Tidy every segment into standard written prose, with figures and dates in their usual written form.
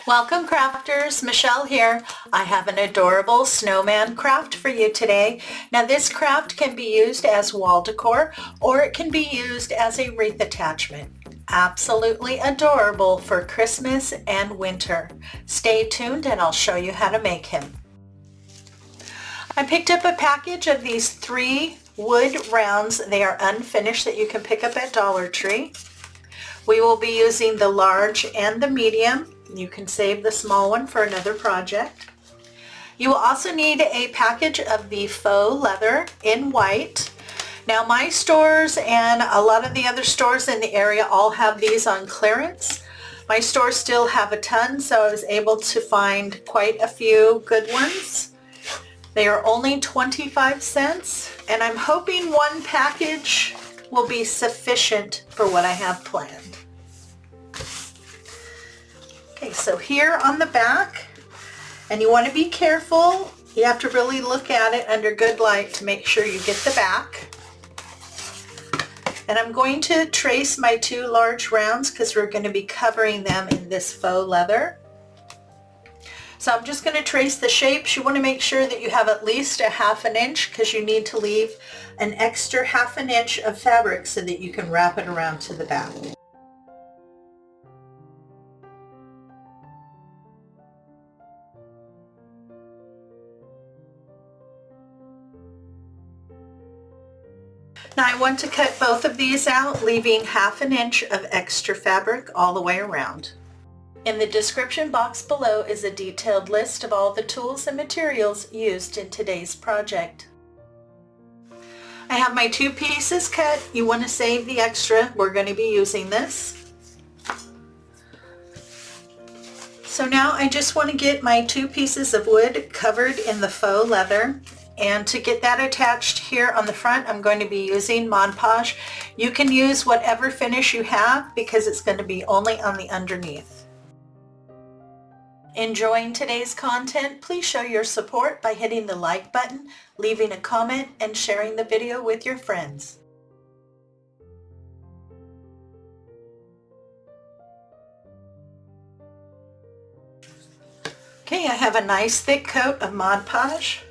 Welcome crafters, Michelle here. I have an adorable snowman craft for you today. Now this craft can be used as wall decor or it can be used as a wreath attachment. Absolutely adorable for Christmas and winter. Stay tuned and I'll show you how to make him. I picked up a package of these 3 wood rounds. They are unfinished that you can pick up at Dollar Tree. We will be using the large and the medium. You can save the small one for another project. You will also need a package of the faux leather in white. Now my stores and a lot of the other stores in the area all have these on clearance. My stores still have a ton, so I was able to find quite a few good ones. They are only 25 cents, and I'm hoping one package will be sufficient for what I have planned. Okay, so here on the back, and you want to be careful, you have to really look at it under good light to make sure you get the back. And I'm going to trace my 2 large rounds because we're going to be covering them in this faux leather. So I'm just going to trace the shapes. You want to make sure that you have at least a 1/2 inch because you need to leave an extra 1/2 inch of fabric so that you can wrap it around to the back. Now I want to cut both of these out, leaving 1/2 inch of extra fabric all the way around. In the description box below is a detailed list of all the tools and materials used in today's project. I have my 2 pieces cut. You want to save the extra. We're going to be using this. So now I just want to get my 2 pieces of wood covered in the faux leather. And to get that attached here on the front, I'm going to be using Mod Podge. You can use whatever finish you have because it's going to be only on the underneath. Enjoying today's content? Please show your support by hitting the like button, leaving a comment, and sharing the video with your friends. Okay, I have a nice thick coat of Mod Podge.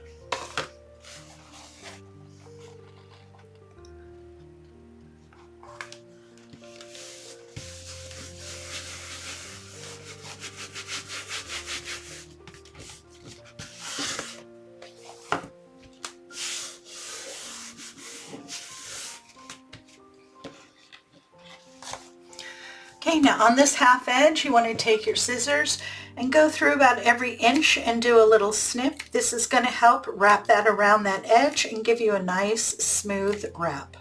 Okay, now on this half edge, you want to take your scissors and go through about every inch and do a little snip. This is going to help wrap that around that edge and give you a nice smooth wrap.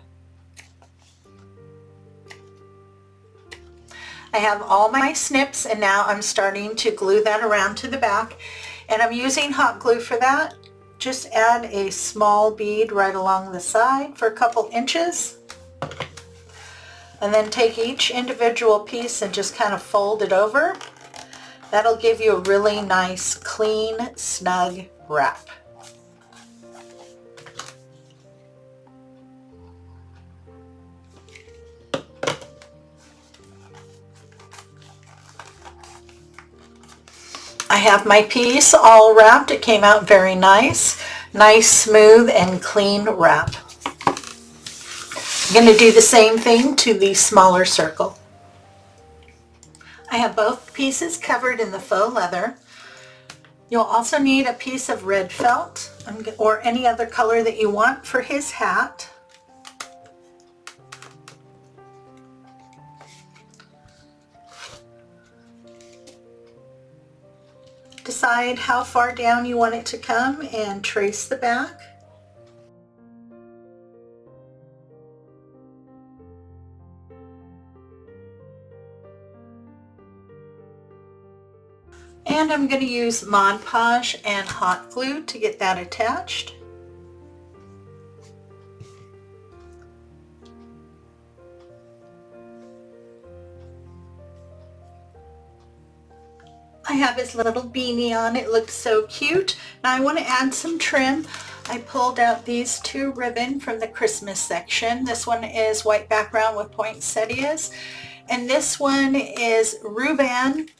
I have all my snips and now I'm starting to glue that around to the back, and I'm using hot glue for that. Just add a small bead right along the side for a couple inches. And then take each individual piece and just kind of fold it over. That'll give you a really nice, clean, snug wrap. I have my piece all wrapped. It came out very nice. Nice, smooth, and clean wrap. I'm going to do the same thing to the smaller circle. I have both pieces covered in the faux leather. You'll also need a piece of red felt or any other color that you want for his hat. Decide how far down you want it to come and trace the back. And I'm going to use Mod Podge and hot glue to get that attached. I have his little beanie on. It looks so cute. Now I want to add some trim. I pulled out these 2 ribbon from the Christmas section. This one is white background with poinsettias, and this one is ruban,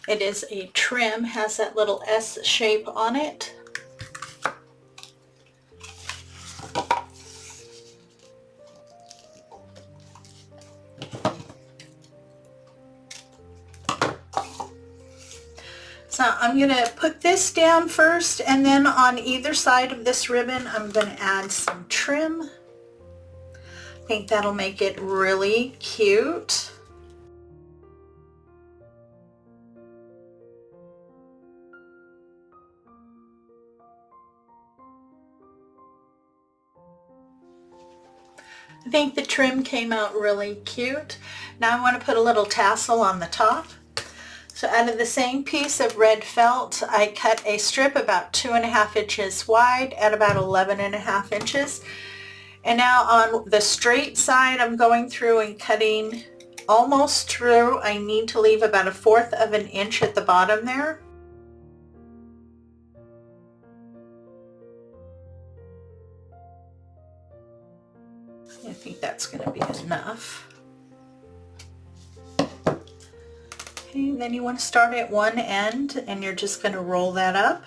It is a trim, has that little S shape on it. So I'm going to put this down first, and then on either side of this ribbon I'm going to add some trim. I think that'll make it really cute. I think the trim came out really cute. Now I want to put a little tassel on the top. So out of the same piece of red felt, I cut a strip about 2.5 inches wide at about 11.5 inches. And now on the straight side, I'm going through and cutting almost through. I need to leave about 1/4 of an inch at the bottom there. I think that's going to be enough. Okay, and then you want to start at one end and you're just going to roll that up.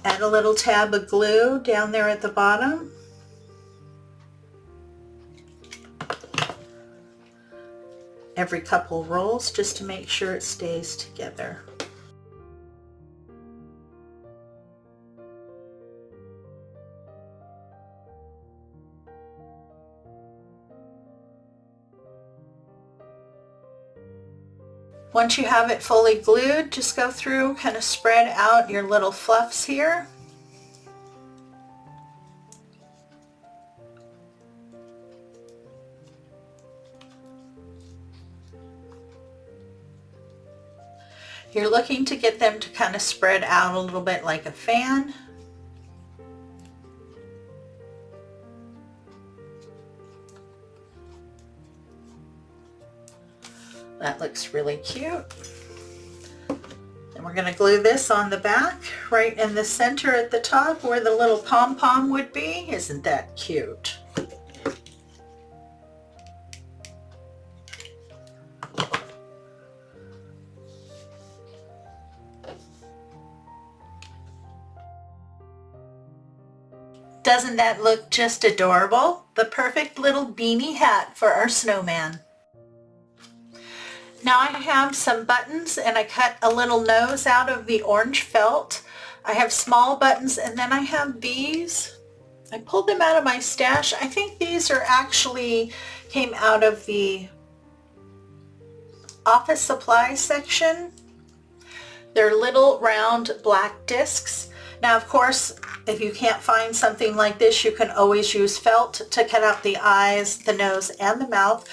Add a little tab of glue down there at the bottom. Every couple rolls just to make sure it stays together. Once you have it fully glued, just go through, kind of spread out your little fluffs here. You're looking to get them to kind of spread out a little bit like a fan. That looks really cute. And we're going to glue this on the back, right in the center at the top where the little pom-pom would be. Isn't that cute? Doesn't that look just adorable? The perfect little beanie hat for our snowman. Now I have some buttons and I cut a little nose out of the orange felt. I have small buttons and then I have these. I pulled them out of my stash. I think these are actually came out of the office supply section. They're little round black discs. Now of course, if you can't find something like this, you can always use felt to cut out the eyes, the nose, and the mouth.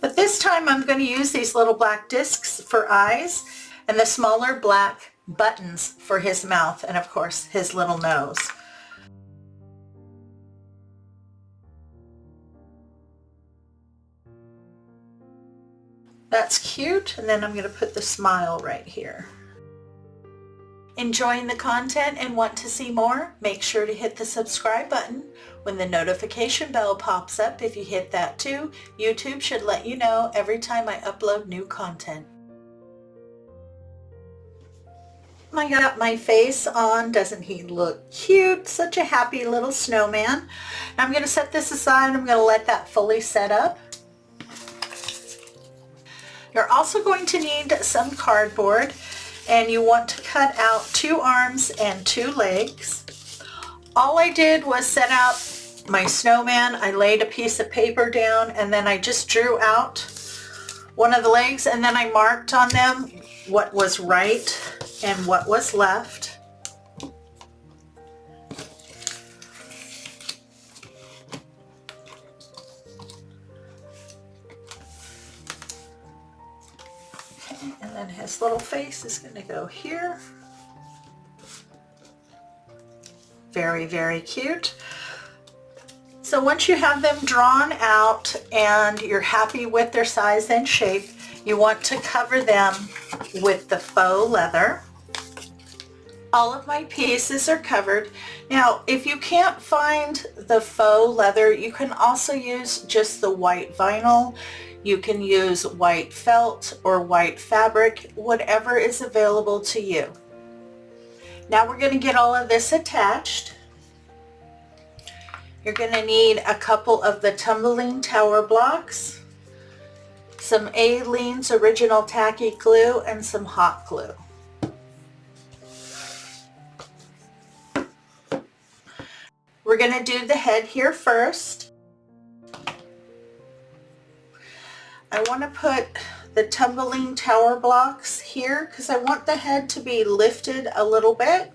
But this time I'm going to use these little black discs for eyes and the smaller black buttons for his mouth and of course his little nose. That's cute, and then I'm going to put the smile right here. Enjoying the content and want to see more? Make sure to hit the subscribe button. When the notification bell pops up, if you hit that too, YouTube should let you know every time I upload new content. I got my face on. Doesn't he look cute? Such a happy little snowman. I'm going to set this aside. I'm going to let that fully set up. You're also going to need some cardboard, and you want to cut out 2 arms and 2 legs. All I did was set out my snowman. I laid a piece of paper down and then I just drew out one of the legs and then I marked on them what was right and what was left. And then his little face is going to go here. Very, very cute. So once you have them drawn out and you're happy with their size and shape, you want to cover them with the faux leather. All of my pieces are covered. Now, if you can't find the faux leather, you can also use just the white vinyl. You can use white felt or white fabric, whatever is available to you. Now we're going to get all of this attached. You're going to need a couple of the tumbling tower blocks, some Aleene's Original Tacky Glue, and some hot glue. We're going to do the head here first. I want to put the tumbling tower blocks here because I want the head to be lifted a little bit.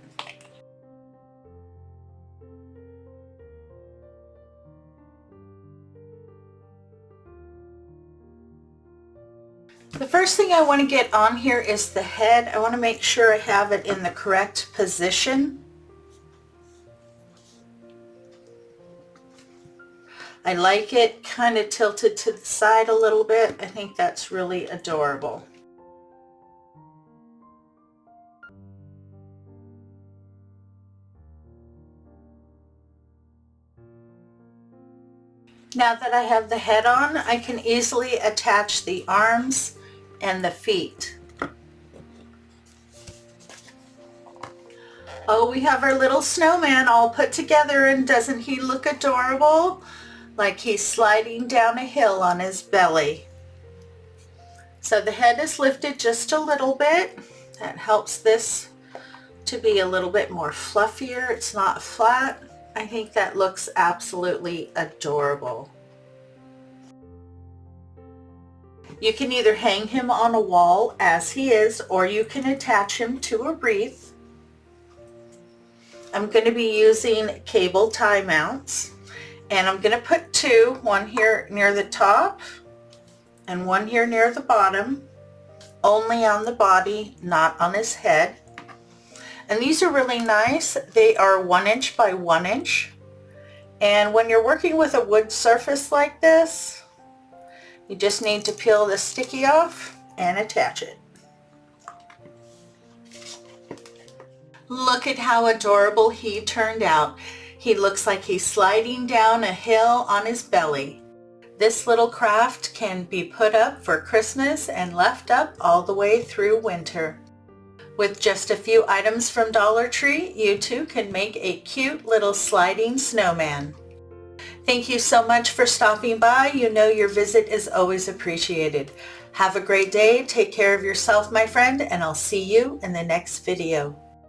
The first thing I want to get on here is the head. I want to make sure I have it in the correct position. I like it kind of tilted to the side a little bit. I think that's really adorable. Now that I have the head on, I can easily attach the arms and the feet. Oh, we have our little snowman all put together, and doesn't he look adorable? Like he's sliding down a hill on his belly. So the head is lifted just a little bit. That helps this to be a little bit more fluffier. It's not flat. I think that looks absolutely adorable. You can either hang him on a wall as he is, or you can attach him to a wreath. I'm going to be using cable tie mounts, and I'm going to put two, one here near the top and one here near the bottom, only on the body, not on his head. And these are really nice. They are 1 inch by 1 inch. And when you're working with a wood surface like this, you just need to peel the sticky off and attach it. Look at how adorable he turned out. He looks like he's sliding down a hill on his belly. This little craft can be put up for Christmas and left up all the way through winter. With just a few items from Dollar Tree, you too can make a cute little sliding snowman. Thank you so much for stopping by. You know your visit is always appreciated. Have a great day. Take care of yourself, my friend, and I'll see you in the next video.